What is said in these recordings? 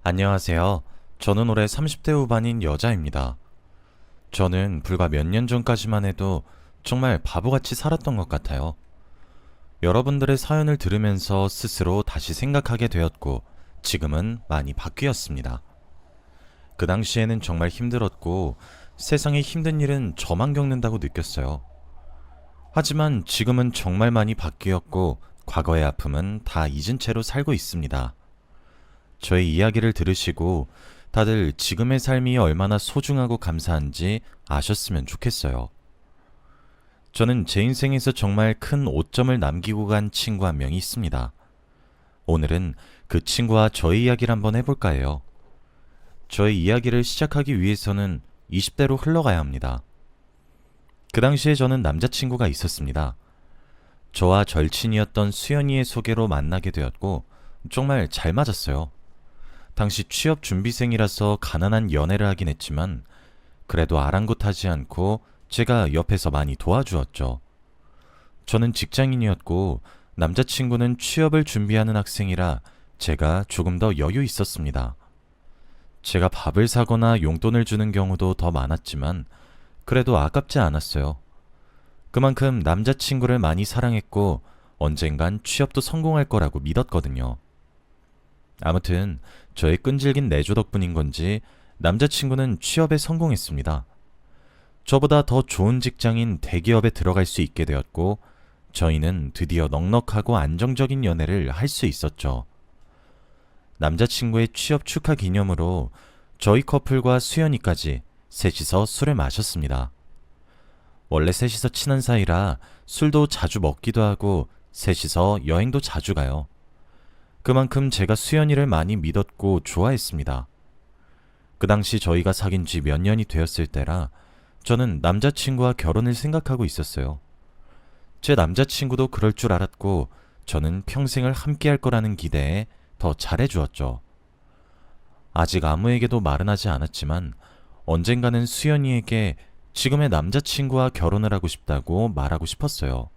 안녕하세요. 저는 올해 30대 후반인 여자입니다. 저는 불과 몇 년 전까지만 해도 정말 바보같이 살았던 것 같아요. 여러분들의 사연을 들으면서 스스로 다시 생각하게 되었고, 지금은 많이 바뀌었습니다. 그 당시에는 정말 힘들었고, 세상에 힘든 일은 저만 겪는다고 느꼈어요. 하지만 지금은 정말 많이 바뀌었고, 과거의 아픔은 다 잊은 채로 살고 있습니다. 저의 이야기를 들으시고 다들 지금의 삶이 얼마나 소중하고 감사한지 아셨으면 좋겠어요. 저는 제 인생에서 정말 큰 오점을 남기고 간 친구 한 명이 있습니다. 오늘은 그 친구와 저의 이야기를 한번 해볼까 해요. 저의 이야기를 시작하기 위해서는 20대로 흘러가야 합니다. 그 당시에 저는 남자친구가 있었습니다. 저와 절친이었던 수연이의 소개로 만나게 되었고 정말 잘 맞았어요. 당시 취업 준비생이라서 가난한 연애를 하긴 했지만 그래도 아랑곳하지 않고 제가 옆에서 많이 도와주었죠. 저는 직장인이었고 남자친구는 취업을 준비하는 학생이라 제가 조금 더 여유 있었습니다. 제가 밥을 사거나 용돈을 주는 경우도 더 많았지만 그래도 아깝지 않았어요. 그만큼 남자친구를 많이 사랑했고 언젠간 취업도 성공할 거라고 믿었거든요. 아무튼 저의 끈질긴 내조 덕분인 건지 남자친구는 취업에 성공했습니다. 저보다 더 좋은 직장인 대기업에 들어갈 수 있게 되었고 저희는 드디어 넉넉하고 안정적인 연애를 할 수 있었죠. 남자친구의 취업 축하 기념으로 저희 커플과 수연이까지 셋이서 술을 마셨습니다. 원래 셋이서 친한 사이라 술도 자주 먹기도 하고 셋이서 여행도 자주 가요. 그만큼 제가 수연이를 많이 믿었고 좋아했습니다. 그 당시 저희가 사귄 지 몇 년이 되었을 때라 저는 남자친구와 결혼을 생각하고 있었어요. 제 남자친구도 그럴 줄 알았고 저는 평생을 함께 할 거라는 기대에 더 잘해주었죠. 아직 아무에게도 말은 하지 않았지만 언젠가는 수연이에게 지금의 남자친구와 결혼을 하고 싶다고 말하고 싶었어요.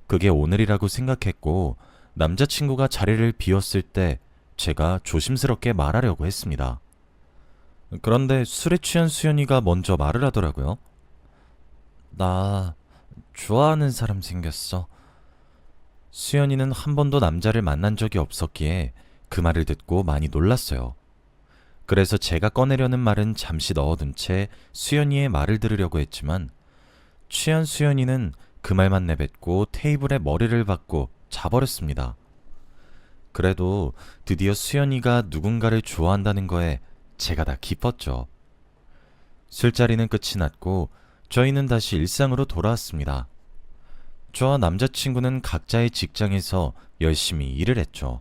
그게 오늘이라고 생각했고 남자친구가 자리를 비웠을 때 제가 조심스럽게 말하려고 했습니다. 그런데 술에 취한 수연이가 먼저 말을 하더라고요. 나 좋아하는 사람 생겼어. 수연이는 한 번도 남자를 만난 적이 없었기에 그 말을 듣고 많이 놀랐어요. 그래서 제가 꺼내려는 말은 잠시 넣어둔 채 수연이의 말을 들으려고 했지만 취한 수연이는 그 말만 내뱉고 테이블에 머리를 박고 자버렸습니다. 그래도 드디어 수연이가 누군가를 좋아한다는 거에 제가 다 기뻤죠. 술자리는 끝이 났고 저희는 다시 일상으로 돌아왔습니다. 저와 남자친구는 각자의 직장에서 열심히 일을 했죠.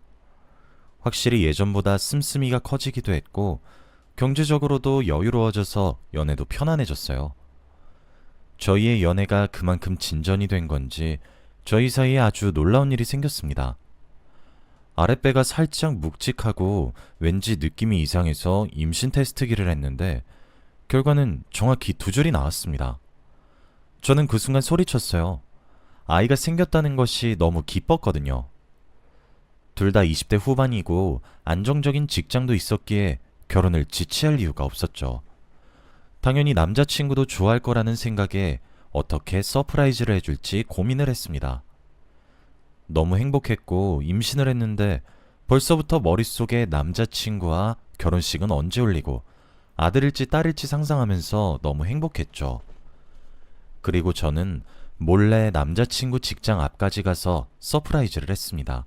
확실히 예전보다 씀씀이가 커지기도 했고 경제적으로도 여유로워져서 연애도 편안해졌어요. 저희의 연애가 그만큼 진전이 된 건지 저희 사이에 아주 놀라운 일이 생겼습니다. 아랫배가 살짝 묵직하고 왠지 느낌이 이상해서 임신 테스트기를 했는데 결과는 정확히 두 줄이 나왔습니다. 저는 그 순간 소리쳤어요. 아이가 생겼다는 것이 너무 기뻤거든요. 둘 다 20대 후반이고 안정적인 직장도 있었기에 결혼을 지체할 이유가 없었죠. 당연히 남자친구도 좋아할 거라는 생각에 어떻게 서프라이즈를 해줄지 고민을 했습니다. 너무 행복했고 임신을 했는데 벌써부터 머릿속에 남자친구와 결혼식은 언제 올리고 아들일지 딸일지 상상하면서 너무 행복했죠. 그리고 저는 몰래 남자친구 직장 앞까지 가서 서프라이즈를 했습니다.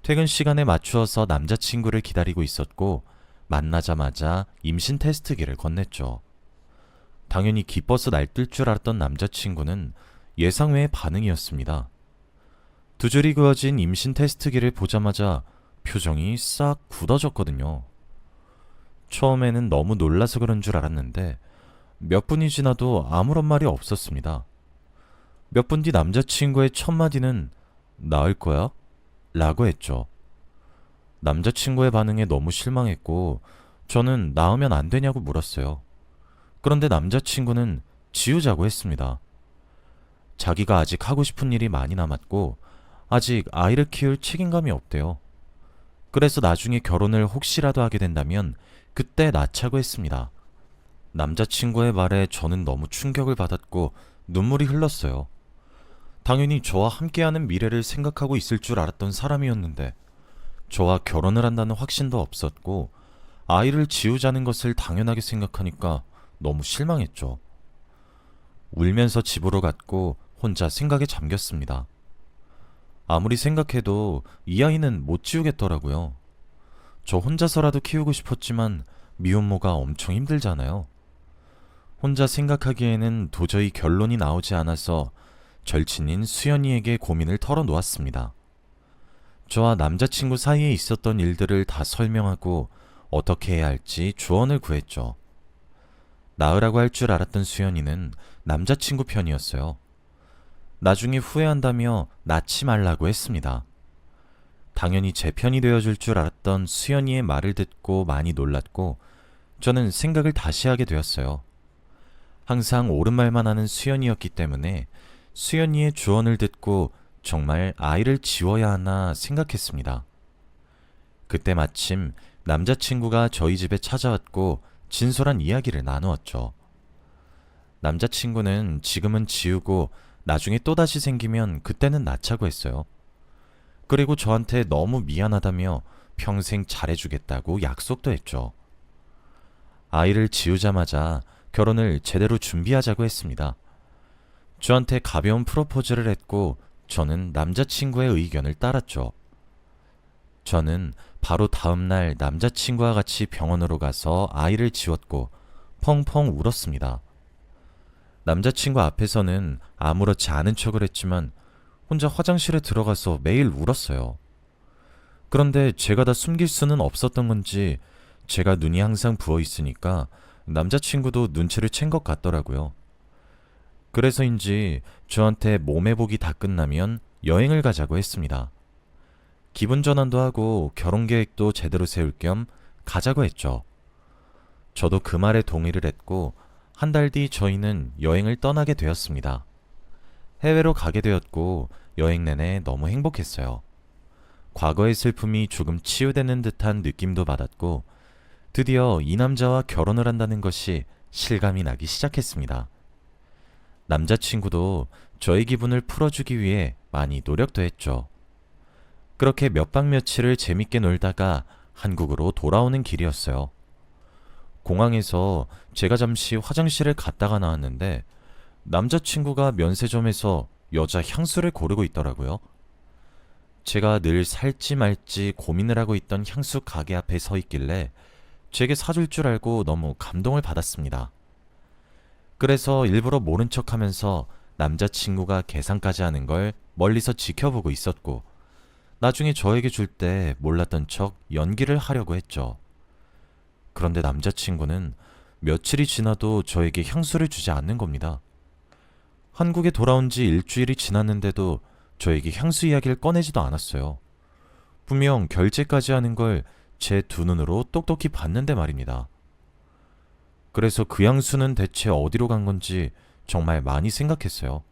퇴근 시간에 맞추어서 남자친구를 기다리고 있었고 만나자마자 임신 테스트기를 건넸죠. 당연히 기뻐서 날뛸 줄 알았던 남자친구는 예상 외의 반응이었습니다. 두 줄이 그어진 임신 테스트기를 보자마자 표정이 싹 굳어졌거든요. 처음에는 너무 놀라서 그런 줄 알았는데 몇 분이 지나도 아무런 말이 없었습니다. 몇 분 뒤 남자친구의 첫 마디는 나을 거야? 라고 했죠. 남자친구의 반응에 너무 실망했고 저는 낳으면 안 되냐고 물었어요. 그런데 남자친구는 지우자고 했습니다. 자기가 아직 하고 싶은 일이 많이 남았고 아직 아이를 키울 책임감이 없대요. 그래서 나중에 결혼을 혹시라도 하게 된다면 그때 낳자고 했습니다. 남자친구의 말에 저는 너무 충격을 받았고 눈물이 흘렀어요. 당연히 저와 함께하는 미래를 생각하고 있을 줄 알았던 사람이었는데 저와 결혼을 한다는 확신도 없었고 아이를 지우자는 것을 당연하게 생각하니까 너무 실망했죠. 울면서 집으로 갔고 혼자 생각에 잠겼습니다. 아무리 생각해도 이 아이는 못 지우겠더라고요. 저 혼자서라도 키우고 싶었지만 미혼모가 엄청 힘들잖아요. 혼자 생각하기에는 도저히 결론이 나오지 않아서 절친인 수연이에게 고민을 털어놓았습니다. 저와 남자친구 사이에 있었던 일들을 다 설명하고 어떻게 해야 할지 조언을 구했죠. 나으라고 할 줄 알았던 수연이는 남자친구 편이었어요. 나중에 후회한다며 낳지 말라고 했습니다. 당연히 제 편이 되어줄 줄 알았던 수연이의 말을 듣고 많이 놀랐고 저는 생각을 다시 하게 되었어요. 항상 옳은 말만 하는 수연이었기 때문에 수연이의 조언을 듣고 정말 아이를 지워야 하나 생각했습니다. 그때 마침 남자친구가 저희 집에 찾아왔고 진솔한 이야기를 나누었죠. 남자친구는 지금은 지우고 나중에 또다시 생기면 그때는 낳자고 했어요. 그리고 저한테 너무 미안하다며 평생 잘해주겠다고 약속도 했죠. 아이를 지우자마자 결혼을 제대로 준비하자고 했습니다. 저한테 가벼운 프로포즈를 했고 저는 남자친구의 의견을 따랐죠. 저는 바로 다음날 남자친구와 같이 병원으로 가서 아이를 지웠고 펑펑 울었습니다. 남자친구 앞에서는 아무렇지 않은 척을 했지만 혼자 화장실에 들어가서 매일 울었어요. 그런데 제가 다 숨길 수는 없었던 건지 제가 눈이 항상 부어 있으니까 남자친구도 눈치를 챈 것 같더라고요. 그래서인지 저한테 몸해복이 다 끝나면 여행을 가자고 했습니다. 기분 전환도 하고 결혼 계획도 제대로 세울 겸 가자고 했죠. 저도 그 말에 동의를 했고 한 달 뒤 저희는 여행을 떠나게 되었습니다. 해외로 가게 되었고 여행 내내 너무 행복했어요. 과거의 슬픔이 조금 치유되는 듯한 느낌도 받았고 드디어 이 남자와 결혼을 한다는 것이 실감이 나기 시작했습니다. 남자친구도 저의 기분을 풀어주기 위해 많이 노력도 했죠. 그렇게 몇 박 며칠을 재밌게 놀다가 한국으로 돌아오는 길이었어요. 공항에서 제가 잠시 화장실을 갔다가 나왔는데 남자친구가 면세점에서 여자 향수를 고르고 있더라고요. 제가 늘 살지 말지 고민을 하고 있던 향수 가게 앞에 서 있길래 제게 사줄 줄 알고 너무 감동을 받았습니다. 그래서 일부러 모른 척 하면서 남자친구가 계산까지 하는 걸 멀리서 지켜보고 있었고 나중에 저에게 줄 때 몰랐던 척 연기를 하려고 했죠. 그런데 남자친구는 며칠이 지나도 저에게 향수를 주지 않는 겁니다. 한국에 돌아온 지 일주일이 지났는데도 저에게 향수 이야기를 꺼내지도 않았어요. 분명 결제까지 하는 걸 제 두 눈으로 똑똑히 봤는데 말입니다. 그래서 그 향수는 대체 어디로 간 건지 정말 많이 생각했어요.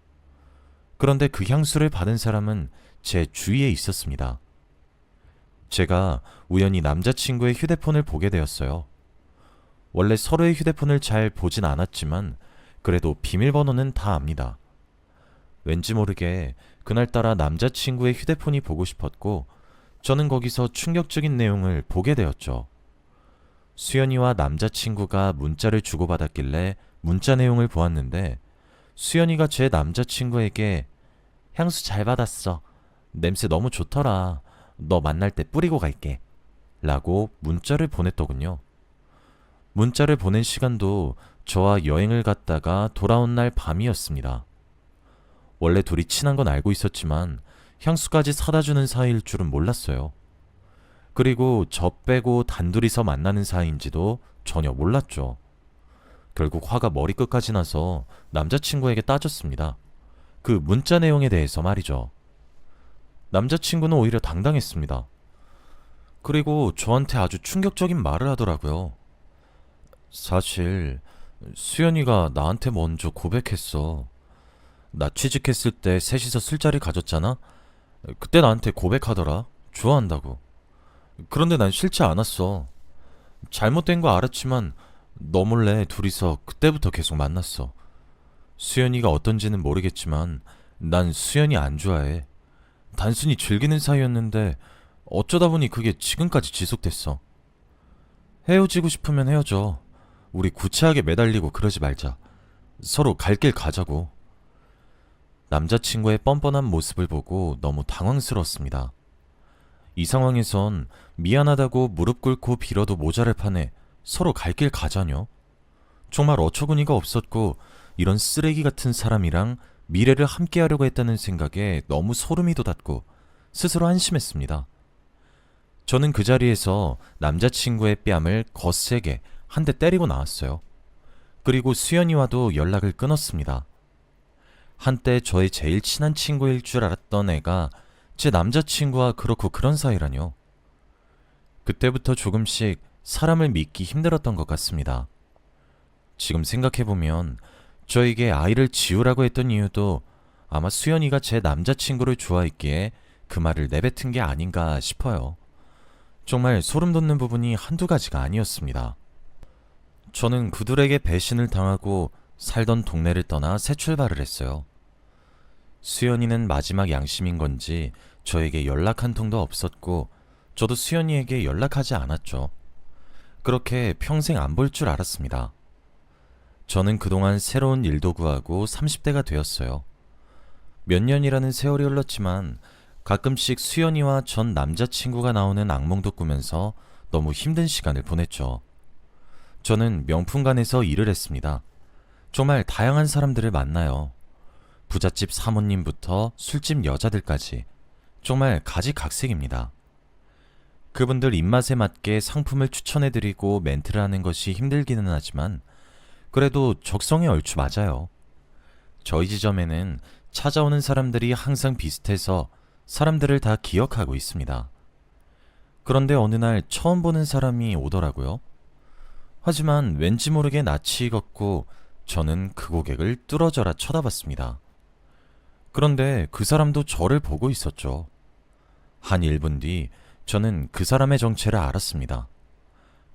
그런데 그 향수를 받은 사람은 제 주위에 있었습니다. 제가 우연히 남자친구의 휴대폰을 보게 되었어요. 원래 서로의 휴대폰을 잘 보진 않았지만 그래도 비밀번호는 다 압니다. 왠지 모르게 그날따라 남자친구의 휴대폰이 보고 싶었고 저는 거기서 충격적인 내용을 보게 되었죠. 수연이와 남자친구가 문자를 주고받았길래 문자 내용을 보았는데 수연이가 제 남자친구에게 향수 잘 받았어. 냄새 너무 좋더라. 너 만날 때 뿌리고 갈게. 라고 문자를 보냈더군요. 문자를 보낸 시간도 저와 여행을 갔다가 돌아온 날 밤이었습니다. 원래 둘이 친한 건 알고 있었지만 향수까지 사다 주는 사이일 줄은 몰랐어요. 그리고 저 빼고 단둘이서 만나는 사이인지도 전혀 몰랐죠. 결국 화가 머리끝까지 나서 남자친구에게 따졌습니다. 그 문자 내용에 대해서 말이죠. 남자친구는 오히려 당당했습니다. 그리고 저한테 아주 충격적인 말을 하더라고요. 사실 수연이가 나한테 먼저 고백했어. 나 취직했을 때 셋이서 술자리 가졌잖아? 그때 나한테 고백하더라. 좋아한다고. 그런데 난 싫지 않았어. 잘못된 거 알았지만 너 몰래 둘이서 그때부터 계속 만났어. 수연이가 어떤지는 모르겠지만 난 수연이 안 좋아해. 단순히 즐기는 사이였는데 어쩌다 보니 그게 지금까지 지속됐어. 헤어지고 싶으면 헤어져. 우리 구차하게 매달리고 그러지 말자. 서로 갈 길 가자고. 남자친구의 뻔뻔한 모습을 보고 너무 당황스러웠습니다. 이 상황에선 미안하다고 무릎 꿇고 빌어도 모자랄 판에 서로 갈 길 가자뇨. 정말 어처구니가 없었고 이런 쓰레기 같은 사람이랑 미래를 함께하려고 했다는 생각에 너무 소름이 돋았고 스스로 한심했습니다. 저는 그 자리에서 남자친구의 뺨을 거세게 한 대 때리고 나왔어요. 그리고 수연이와도 연락을 끊었습니다. 한때 저의 제일 친한 친구일 줄 알았던 애가 제 남자친구와 그렇고 그런 사이라뇨. 그때부터 조금씩 사람을 믿기 힘들었던 것 같습니다. 지금 생각해보면 저에게 아이를 지우라고 했던 이유도 아마 수연이가 제 남자친구를 좋아했기에 그 말을 내뱉은 게 아닌가 싶어요. 정말 소름 돋는 부분이 한두 가지가 아니었습니다. 저는 그들에게 배신을 당하고 살던 동네를 떠나 새 출발을 했어요. 수연이는 마지막 양심인 건지 저에게 연락 한 통도 없었고 저도 수연이에게 연락하지 않았죠. 그렇게 평생 안 볼 줄 알았습니다. 저는 그동안 새로운 일도 구하고 30대가 되었어요. 몇 년이라는 세월이 흘렀지만 가끔씩 수연이와 전 남자친구가 나오는 악몽도 꾸면서 너무 힘든 시간을 보냈죠. 저는 명품관에서 일을 했습니다. 정말 다양한 사람들을 만나요. 부잣집 사모님부터 술집 여자들까지 정말 가지각색입니다. 그분들 입맛에 맞게 상품을 추천해드리고 멘트를 하는 것이 힘들기는 하지만 그래도 적성에 얼추 맞아요. 저희 지점에는 찾아오는 사람들이 항상 비슷해서 사람들을 다 기억하고 있습니다. 그런데 어느 날 처음 보는 사람이 오더라고요. 하지만 왠지 모르게 낯이 익었고 저는 그 고객을 뚫어져라 쳐다봤습니다. 그런데 그 사람도 저를 보고 있었죠. 한 1분 뒤 저는 그 사람의 정체를 알았습니다.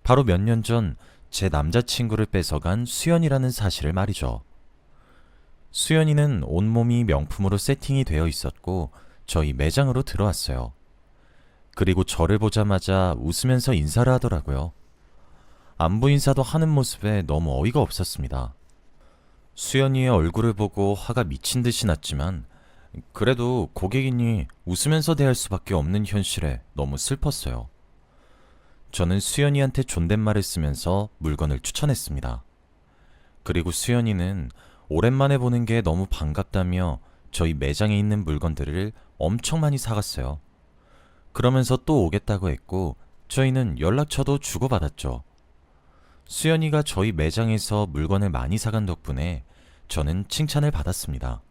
바로 몇 년 전 제 남자친구를 뺏어간 수연이라는 사실을 말이죠. 수연이는 온몸이 명품으로 세팅이 되어 있었고 저희 매장으로 들어왔어요. 그리고 저를 보자마자 웃으면서 인사를 하더라고요. 안부 인사도 하는 모습에 너무 어이가 없었습니다. 수연이의 얼굴을 보고 화가 미친 듯이 났지만 그래도 고객이니 웃으면서 대할 수밖에 없는 현실에 너무 슬펐어요. 저는 수연이한테 존댓말을 쓰면서 물건을 추천했습니다. 그리고 수연이는 오랜만에 보는 게 너무 반갑다며 저희 매장에 있는 물건들을 엄청 많이 사갔어요. 그러면서 또 오겠다고 했고 저희는 연락처도 주고받았죠. 수연이가 저희 매장에서 물건을 많이 사간 덕분에 저는 칭찬을 받았습니다.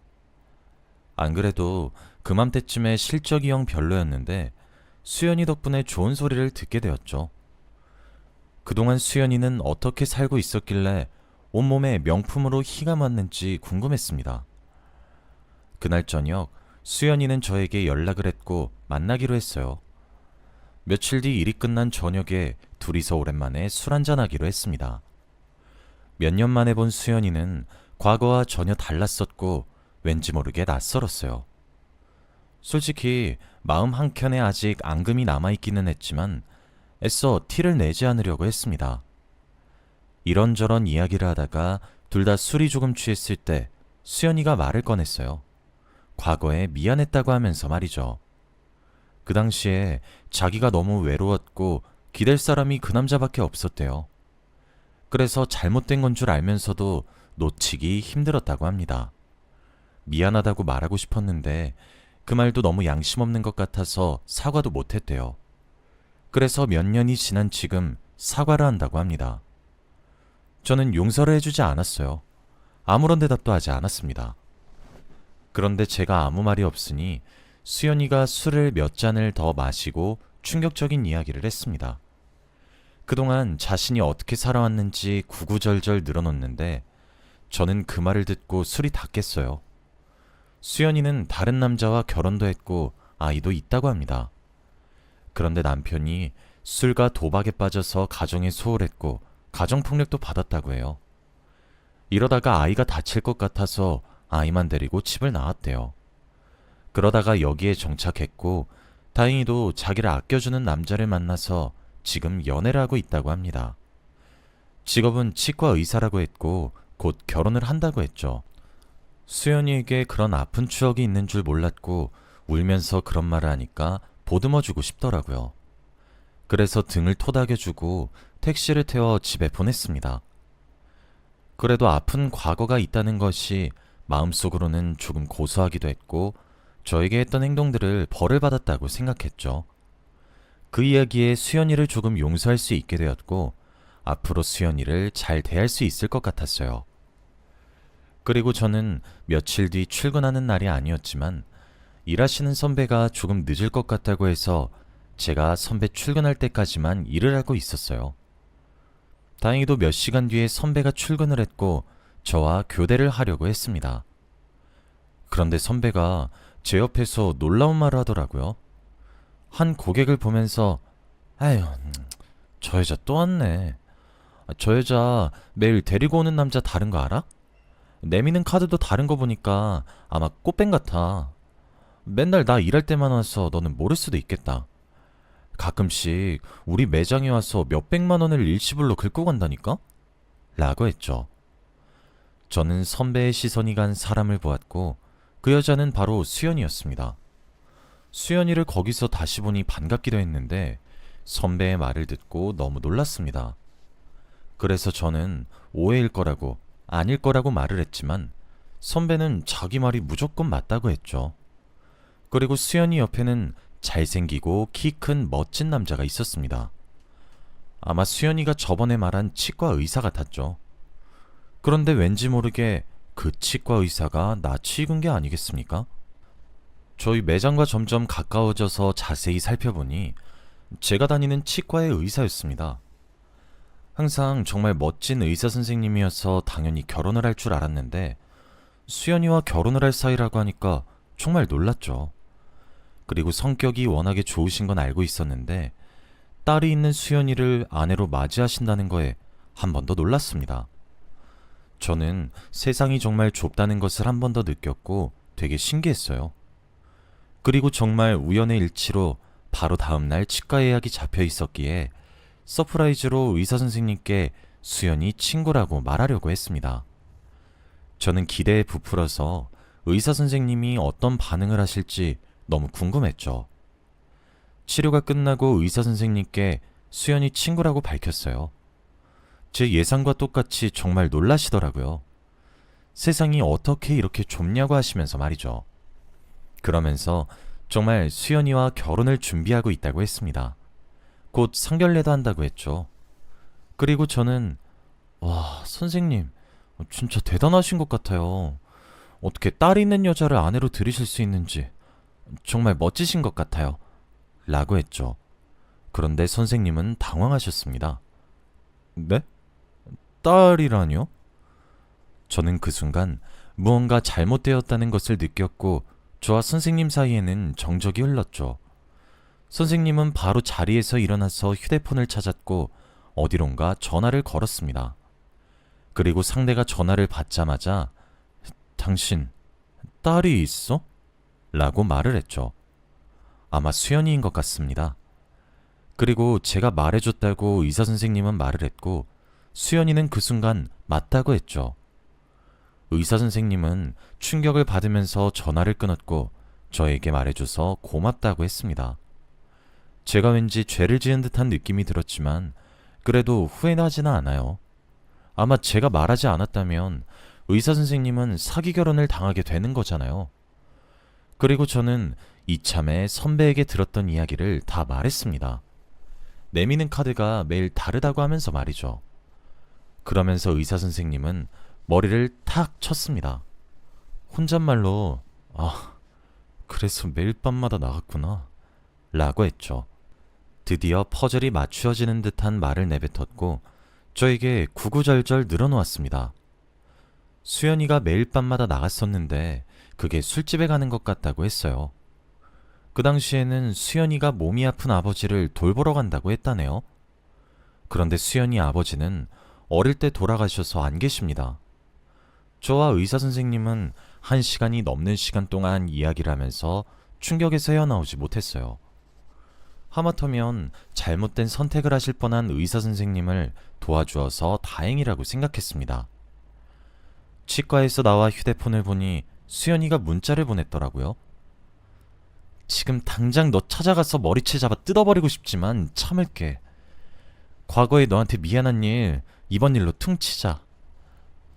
안 그래도 그맘때쯤에 실적이 영 별로였는데 수연이 덕분에 좋은 소리를 듣게 되었죠. 그동안 수연이는 어떻게 살고 있었길래 온몸에 명품으로 희가 맞는지 궁금했습니다. 그날 저녁 수연이는 저에게 연락을 했고 만나기로 했어요. 며칠 뒤 일이 끝난 저녁에 둘이서 오랜만에 술 한잔하기로 했습니다. 몇 년 만에 본 수연이는 과거와 전혀 달랐었고 왠지 모르게 낯설었어요. 솔직히 마음 한켠에 아직 앙금이 남아있기는 했지만 애써 티를 내지 않으려고 했습니다. 이런저런 이야기를 하다가 둘 다 술이 조금 취했을 때 수연이가 말을 꺼냈어요. 과거에 미안했다고 하면서 말이죠. 그 당시에 자기가 너무 외로웠고 기댈 사람이 그 남자밖에 없었대요. 그래서 잘못된 건 줄 알면서도 놓치기 힘들었다고 합니다. 미안하다고 말하고 싶었는데 그 말도 너무 양심 없는 것 같아서 사과도 못했대요. 그래서 몇 년이 지난 지금 사과를 한다고 합니다. 저는 용서를 해주지 않았어요. 아무런 대답도 하지 않았습니다. 그런데 제가 아무 말이 없으니 수연이가 술을 몇 잔을 더 마시고 충격적인 이야기를 했습니다. 그동안 자신이 어떻게 살아왔는지 구구절절 늘어놓는데 저는 그 말을 듣고 술이 다 깼어요. 수연이는 다른 남자와 결혼도 했고 아이도 있다고 합니다. 그런데 남편이 술과 도박에 빠져서 가정에 소홀했고 가정폭력도 받았다고 해요. 이러다가 아이가 다칠 것 같아서 아이만 데리고 집을 나왔대요. 그러다가 여기에 정착했고 다행히도 자기를 아껴주는 남자를 만나서 지금 연애를 하고 있다고 합니다. 직업은 치과 의사라고 했고 곧 결혼을 한다고 했죠. 수연이에게 그런 아픈 추억이 있는 줄 몰랐고 울면서 그런 말을 하니까 보듬어주고 싶더라고요. 그래서 등을 토닥여주고 택시를 태워 집에 보냈습니다. 그래도 아픈 과거가 있다는 것이 마음속으로는 조금 고소하기도 했고 저에게 했던 행동들을 벌을 받았다고 생각했죠. 그 이야기에 수연이를 조금 용서할 수 있게 되었고 앞으로 수연이를 잘 대할 수 있을 것 같았어요. 그리고 저는 며칠 뒤 출근하는 날이 아니었지만 일하시는 선배가 조금 늦을 것 같다고 해서 제가 선배 출근할 때까지만 일을 하고 있었어요. 다행히도 몇 시간 뒤에 선배가 출근을 했고 저와 교대를 하려고 했습니다. 그런데 선배가 제 옆에서 놀라운 말을 하더라고요. 한 고객을 보면서 아휴, 저 여자 또 왔네. 저 여자 매일 데리고 오는 남자 다른 거 알아? 내미는 카드도 다른 거 보니까 아마 꽃뱀 같아. 맨날 나 일할 때만 와서 너는 모를 수도 있겠다. 가끔씩 우리 매장에 와서 몇백만 원을 일시불로 긁고 간다니까? 라고 했죠. 저는 선배의 시선이 간 사람을 보았고 그 여자는 바로 수연이었습니다. 수연이를 거기서 다시 보니 반갑기도 했는데 선배의 말을 듣고 너무 놀랐습니다. 그래서 저는 오해일 거라고 아닐 거라고 말을 했지만 선배는 자기 말이 무조건 맞다고 했죠. 그리고 수연이 옆에는 잘생기고 키 큰 멋진 남자가 있었습니다. 아마 수연이가 저번에 말한 치과 의사 같았죠. 그런데 왠지 모르게 그 치과 의사가 낯이 익은 게 아니겠습니까? 저희 매장과 점점 가까워져서 자세히 살펴보니 제가 다니는 치과의 의사였습니다. 항상 정말 멋진 의사 선생님이어서 당연히 결혼을 할 줄 알았는데 수연이와 결혼을 할 사이라고 하니까 정말 놀랐죠. 그리고 성격이 워낙에 좋으신 건 알고 있었는데 딸이 있는 수연이를 아내로 맞이하신다는 거에 한 번 더 놀랐습니다. 저는 세상이 정말 좁다는 것을 한 번 더 느꼈고 되게 신기했어요. 그리고 정말 우연의 일치로 바로 다음날 치과 예약이 잡혀 있었기에 서프라이즈로 의사 선생님께 수연이 친구라고 말하려고 했습니다. 저는 기대에 부풀어서 의사 선생님이 어떤 반응을 하실지 너무 궁금했죠. 치료가 끝나고 의사 선생님께 수연이 친구라고 밝혔어요. 제 예상과 똑같이 정말 놀라시더라고요. 세상이 어떻게 이렇게 좁냐고 하시면서 말이죠. 그러면서 정말 수연이와 결혼을 준비하고 있다고 했습니다. 곧 상견례도 한다고 했죠. 그리고 저는 와, 선생님 진짜 대단하신 것 같아요. 어떻게 딸 있는 여자를 아내로 들이실 수 있는지 정말 멋지신 것 같아요. 라고 했죠. 그런데 선생님은 당황하셨습니다. 네? 딸이라뇨? 저는 그 순간 무언가 잘못되었다는 것을 느꼈고 저와 선생님 사이에는 정적이 흘렀죠. 선생님은 바로 자리에서 일어나서 휴대폰을 찾았고 어디론가 전화를 걸었습니다. 그리고 상대가 전화를 받자마자 당신 딸이 있어? 라고 말을 했죠. 아마 수연이인 것 같습니다. 그리고 제가 말해줬다고 의사 선생님은 말을 했고 수연이는 그 순간 맞다고 했죠. 의사 선생님은 충격을 받으면서 전화를 끊었고 저에게 말해줘서 고맙다고 했습니다. 제가 왠지 죄를 지은 듯한 느낌이 들었지만 그래도 후회는 하지는 않아요. 아마 제가 말하지 않았다면 의사 선생님은 사기 결혼을 당하게 되는 거잖아요. 그리고 저는 이참에 선배에게 들었던 이야기를 다 말했습니다. 내미는 카드가 매일 다르다고 하면서 말이죠. 그러면서 의사 선생님은 머리를 탁 쳤습니다. 혼잣말로 그래서 매일 밤마다 나갔구나 라고 했죠. 드디어 퍼즐이 맞추어지는 듯한 말을 내뱉었고 저에게 구구절절 늘어놓았습니다. 수연이가 매일 밤마다 나갔었는데 그게 술집에 가는 것 같다고 했어요. 그 당시에는 수연이가 몸이 아픈 아버지를 돌보러 간다고 했다네요. 그런데 수연이 아버지는 어릴 때 돌아가셔서 안 계십니다. 저와 의사 선생님은 1시간이 넘는 시간 동안 이야기를 하면서 충격에서 헤어나오지 못했어요. 하마터면 잘못된 선택을 하실 뻔한 의사 선생님을 도와주어서 다행이라고 생각했습니다. 치과에서 나와 휴대폰을 보니 수연이가 문자를 보냈더라고요. 지금 당장 너 찾아가서 머리채 잡아 뜯어버리고 싶지만 참을게. 과거에 너한테 미안한 일 이번 일로 퉁치자.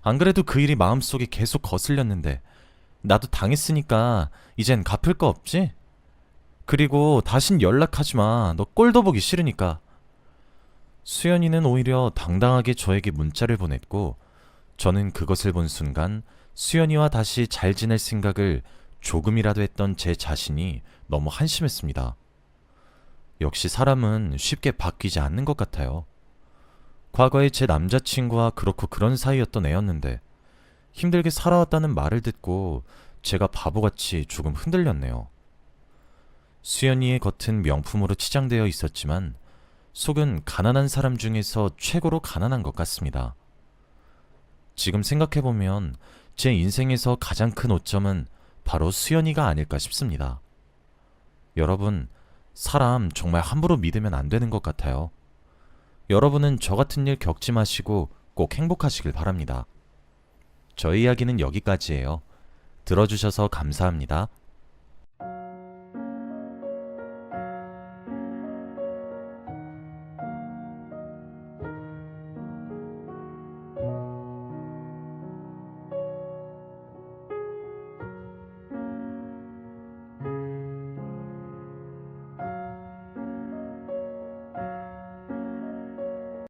안 그래도 그 일이 마음속에 계속 거슬렸는데 나도 당했으니까 이젠 갚을 거 없지? 그리고 다신 연락하지 마. 너 꼴도 보기 싫으니까. 수연이는 오히려 당당하게 저에게 문자를 보냈고 저는 그것을 본 순간 수연이와 다시 잘 지낼 생각을 조금이라도 했던 제 자신이 너무 한심했습니다. 역시 사람은 쉽게 바뀌지 않는 것 같아요. 과거에 제 남자친구와 그렇고 그런 사이였던 애였는데 힘들게 살아왔다는 말을 듣고 제가 바보같이 조금 흔들렸네요. 수연이의 겉은 명품으로 치장되어 있었지만 속은 가난한 사람 중에서 최고로 가난한 것 같습니다. 지금 생각해보면 제 인생에서 가장 큰 오점은 바로 수연이가 아닐까 싶습니다. 여러분, 사람 정말 함부로 믿으면 안 되는 것 같아요. 여러분은 저 같은 일 겪지 마시고 꼭 행복하시길 바랍니다. 저희 이야기는 여기까지예요. 들어주셔서 감사합니다.